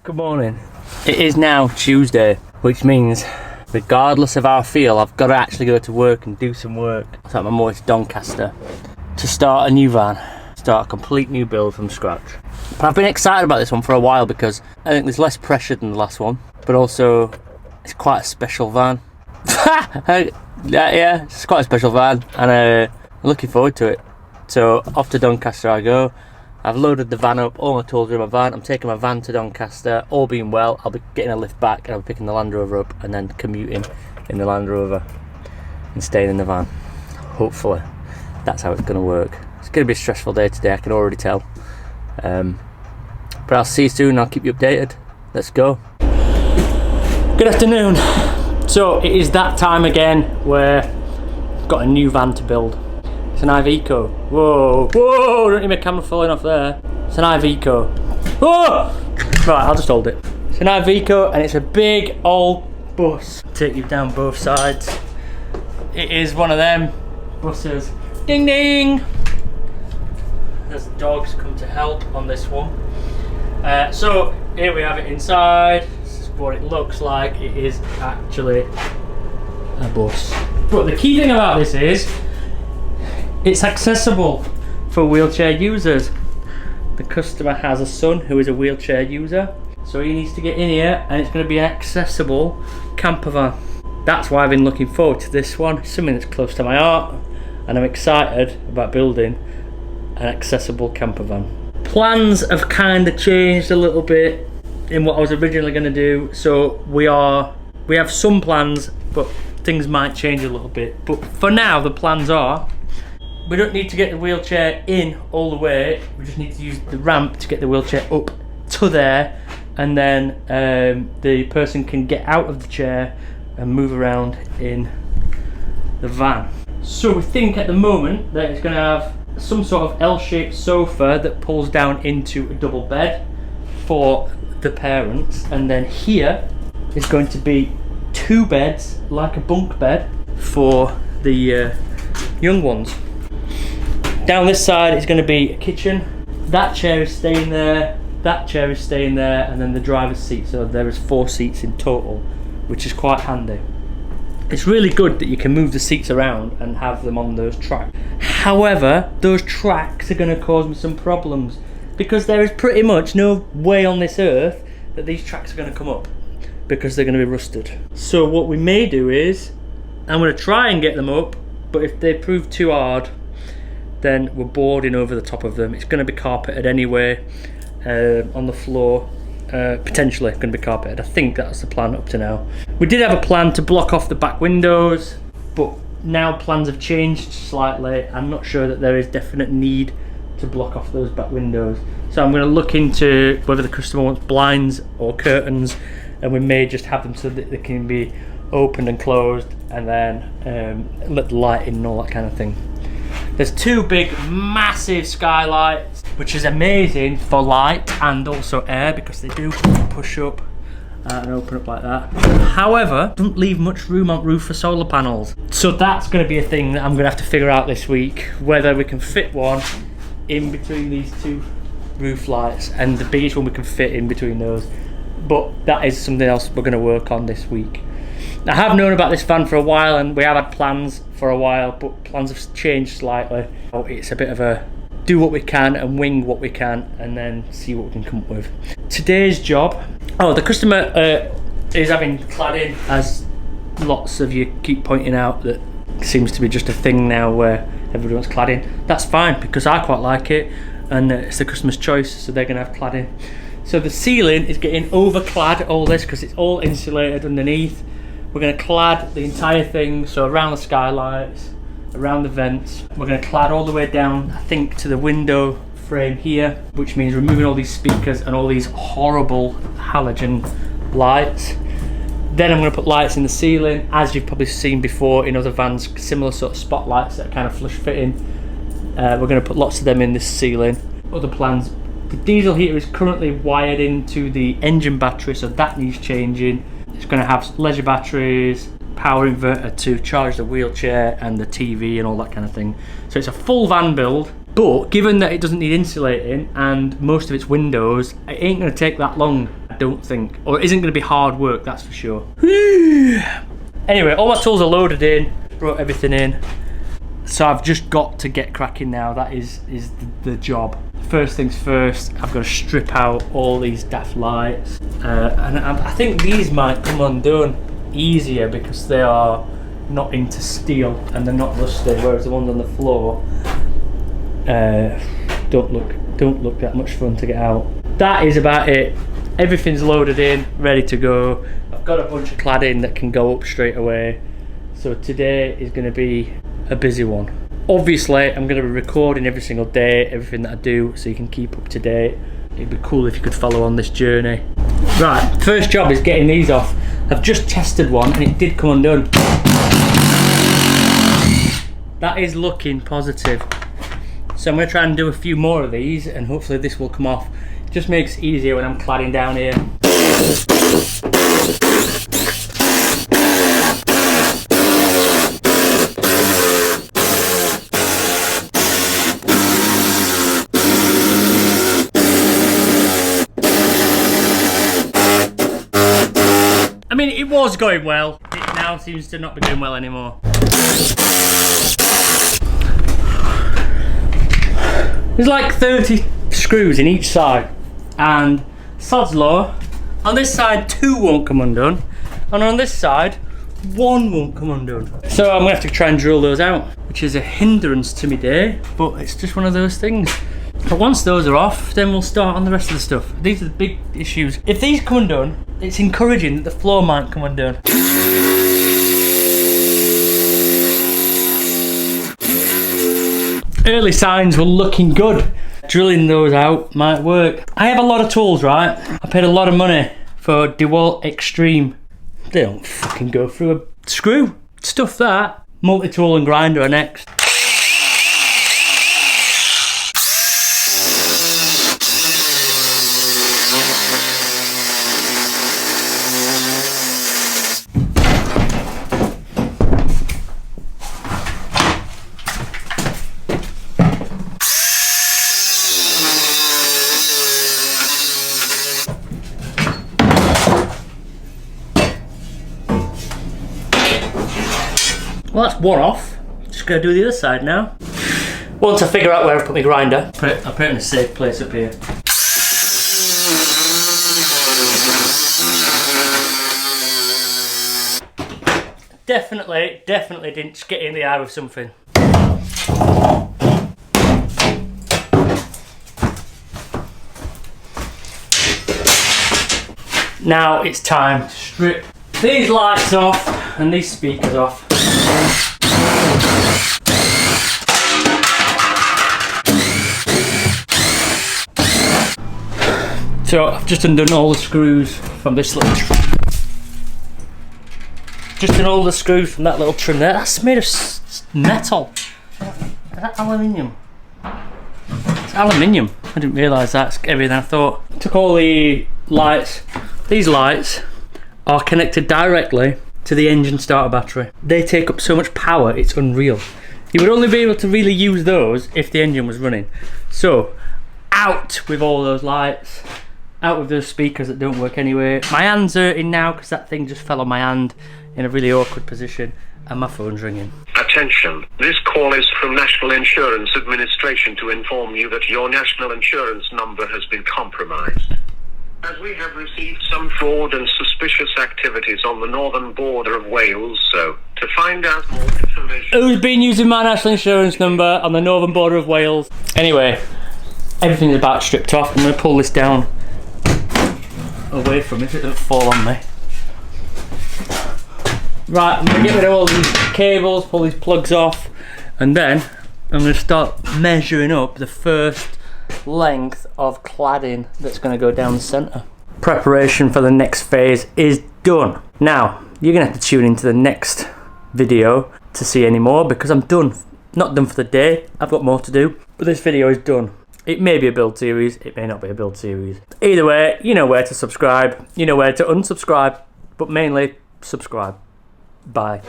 Good morning. It is now Tuesday, which means regardless of how I feel, I've got to actually go to work and do some work. So I'm on my way to Doncaster to start a new van, start a complete new build from scratch. But I've been excited about this one for a while because I think there's less pressure than the last one, but also it's quite a special van. yeah, it's quite a special van, and I'm looking forward to it. So off to Doncaster I go. I've loaded the van up, all my tools are in my van. I'm taking my van to Doncaster. All being well, I'll be getting a lift back and I'll be picking the Land Rover up and then commuting in the Land Rover and staying in the van. Hopefully, that's how it's going to work. It's going to be a stressful day today, I can already tell. But I'll see you soon, I'll keep you updated. Let's go. Good afternoon. So it is that time again where I've got a new van to build. It's an Iveco. Whoa, don't need my camera falling off there. It's an Iveco. Whoa! Right, I'll just hold it. It's an Iveco and it's a big old bus. Take you down both sides. It is one of them buses. Ding ding! There's dogs come to help on this one. So here we have it inside. This is what it looks like. It is actually a bus. But the key thing about this is it's accessible for wheelchair users. The customer has a son who is a wheelchair user, so he needs to get in here and it's going to be an accessible camper van. That's why I've been looking forward to this one. It's something that's close to my heart and I'm excited about building an accessible camper van. Plans have kind of changed a little bit in what I was originally going to do, so we have some plans, but things might change a little bit. But for now the plans are, we don't need to get the wheelchair in all the way, we just need to use the ramp to get the wheelchair up to there, and then the person can get out of the chair and move around in the van. So we think at the moment that it's going to have some sort of L-shaped sofa that pulls down into a double bed for the parents, and then here is going to be two beds like a bunk bed for the young ones. Down this side is going to be a kitchen. That chair is staying there, that chair is staying there, and then the driver's seat. So there is 4 seats in total, which is quite handy. It's really good that you can move the seats around and have them on those tracks. However, those tracks are going to cause me some problems because there is pretty much no way on this earth that these tracks are going to come up because they're going to be rusted. So what we may do is, I'm going to try and get them up, but if they prove too hard, then we're boarding over the top of them. It's going to be carpeted anyway on the floor. Potentially going to be carpeted. I think that's the plan up to now. We did have a plan to block off the back windows, but now plans have changed slightly. I'm not sure that there is definite need to block off those back windows. So I'm going to look into whether the customer wants blinds or curtains, and we may just have them so that they can be opened and closed, and then let the light in and all that kind of thing. There's 2 big massive skylights, which is amazing for light and also air because they do push up and open up like that. However, doesn't leave much room on roof for solar panels. So that's going to be a thing that I'm going to have to figure out this week, whether we can fit one in between these 2 roof lights, and the biggest one we can fit in between those. But that is something else we're going to work on this week. I have known about this van for a while and we have had plans for a while, but plans have changed slightly. It's a bit of a do what we can and wing what we can and then see what we can come up with. Today's job, the customer is having cladding, as lots of you keep pointing out that seems to be just a thing now where everyone's cladding. That's fine because I quite like it and it's the customer's choice, so they're going to have cladding. So the ceiling is getting overclad, all this, because it's all insulated underneath. We're going to clad the entire thing, so around the skylights, around the vents. We're going to clad all the way down, I think, to the window frame here, which means removing all these speakers and all these horrible halogen lights. Then I'm going to put lights in the ceiling, as you've probably seen before in other vans, similar sort of spotlights that are kind of flush fitting. We're going to put lots of them in this ceiling. Other plans, the diesel heater is currently wired into the engine battery, so that needs changing. It's going to have leisure batteries, power inverter to charge the wheelchair and the TV and all that kind of thing. So it's a full van build, but given that it doesn't need insulating and most of its windows, it ain't going to take that long I don't think, or it isn't going to be hard work, that's for sure. Anyway, all my tools are loaded in, brought everything in. So I've just got to get cracking now. That is the job. First things first, I've got to strip out all these daft lights. And I think these might come undone easier because they are not into steel and they're not rusted, whereas the ones on the floor don't look that much fun to get out. That is about it. Everything's loaded in, ready to go. I've got a bunch of cladding that can go up straight away. So today is going to be a busy one. Obviously, I'm going to be recording every single day, everything that I do, so you can keep up to date. It'd be cool if you could follow on this journey. Right, first job is getting these off. I've just tested one and it did come undone. That is looking positive. So I'm going to try and do a few more of these and hopefully this will come off. It just makes it easier when I'm cladding down here. I mean, it was going well. It now seems to not be going well anymore. There's like 30 screws in each side, and sod's law, on this side 2 won't come undone, and on this side 1 won't come undone. So I'm gonna have to try and drill those out, which is a hindrance to my day, but it's just one of those things. But once those are off, then we'll start on the rest of the stuff. These are the big issues. If these come undone, it's encouraging that the floor might come undone. Early signs were looking good. Drilling those out might work. I have a lot of tools, right? I paid a lot of money for DeWalt Extreme. They don't fucking go through a screw. Stuff that. Multi-tool and grinder are next. Well, that's one off. Just gotta do the other side now. Once I figure out where I put my grinder, I'll put it in a safe place up here. Definitely didn't get in the eye with something. Now it's time to strip these lights off and these speakers off. So I've just undone all the screws from this little all the screws from that little trim there. That's made of metal. Is that aluminium? It's aluminium. I didn't realise that's heavier than I thought. Took all the lights. These lights are connected directly to the engine starter battery. They take up so much power, it's unreal. You would only be able to really use those if the engine was running. So, out with all those lights, out with those speakers that don't work anyway. My hand's hurting now because that thing just fell on my hand in a really awkward position and my phone's ringing. Attention, this call is from National Insurance Administration to inform you that your national insurance number has been compromised. As we have received some fraud and suspicious activities on the northern border of Wales, so to find out more information... Who's been using my national insurance number on the northern border of Wales? Anyway, everything's about stripped off. I'm going to pull this down away from it so it doesn't fall on me. Right, I'm going to get rid of all these cables, pull these plugs off, and then I'm going to start measuring up the first length of cladding that's going to go down the centre. Preparation for the next phase is done. Now, you're going to have to tune into the next video to see any more because I'm done. Not done for the day, I've got more to do, but this video is done. It may be a build series, it may not be a build series. Either way, you know where to subscribe, you know where to unsubscribe, but mainly subscribe. Bye.